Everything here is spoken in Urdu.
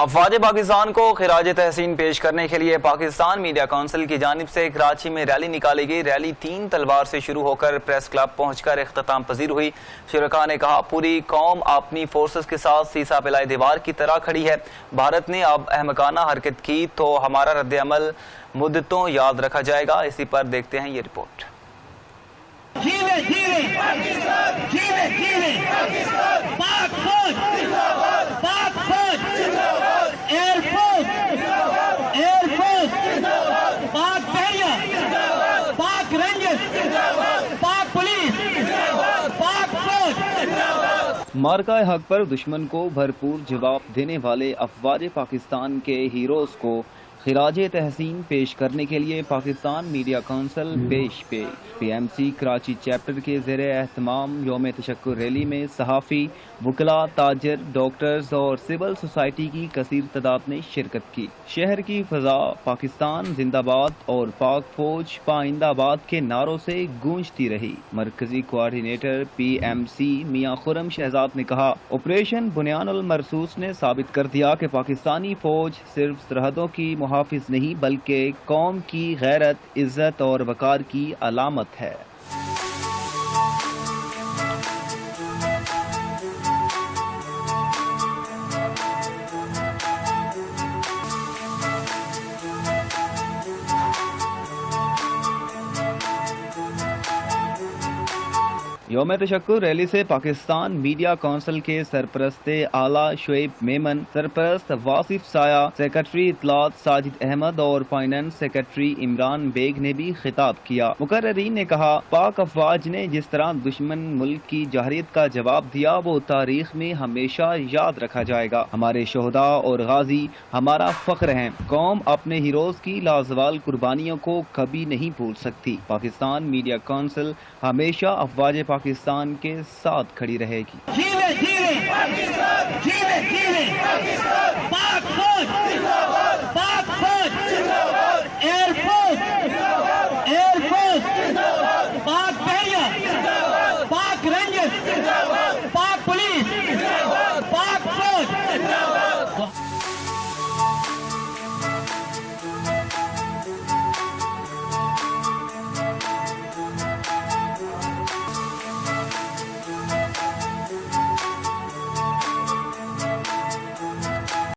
افواج پاکستان کو خراج تحسین پیش کرنے کے لیے پاکستان میڈیا کونسل کی جانب سے کراچی میں ریلی نکالی گئی۔ ریلی 3 تلوار سے شروع ہو کر پریس کلب پہنچ کر اختتام پذیر ہوئی۔ شرکاء نے کہا پوری قوم اپنی فورسز کے ساتھ سیسا پلائے دیوار کی طرح کھڑی ہے۔ بھارت نے اب احمقانہ حرکت کی تو ہمارا رد عمل مدتوں یاد رکھا جائے گا۔ اسی پر دیکھتے ہیں یہ رپورٹ۔ مارکہ حق پر دشمن کو بھرپور جواب دینے والے افواج پاکستان کے ہیروز کو خراج تحسین پیش کرنے کے لیے Pakistan media council P M C Karachi chapter کے زیر اہتمام یوم تشکر ریلی میں صحافی، وکلاء، تاجر، ڈاکٹرز اور سول سوسائٹی کی کثیر تعداد نے شرکت کی۔ شہر کی فضا پاکستان زندہ باد اور پاک فوج پائندہ آباد کے نعروں سے گونجتی رہی۔ مرکزی کوارڈینیٹر پی ایم سی میاں خرم شہزاد نے کہا آپریشن بنیان المرصوص نے ثابت کر دیا کہ پاکستانی فوج صرف سرحدوں کی محافظ نہیں بلکہ قوم کی غیرت، عزت اور وقار کی علامت ہے۔ یوم تشکر ریلی سے پاکستان میڈیا کونسل کے سرپرست اعلیٰ شعیب میمن، سرپرست واصف سایہ، سیکرٹری اطلاعات ساجد احمد اور فائنانس سیکرٹری عمران بیگ نے بھی خطاب کیا۔ مقررین نے کہا پاک افواج نے جس طرح دشمن ملک کی جارحیت کا جواب دیا وہ تاریخ میں ہمیشہ یاد رکھا جائے گا۔ ہمارے شہداء اور غازی ہمارا فخر ہیں۔ قوم اپنے ہیروز کی لازوال قربانیوں کو کبھی نہیں بھول سکتی۔ پاکستان میڈیا کونسل ہمیشہ افواج پاکستان کے ساتھ کھڑی رہے گی۔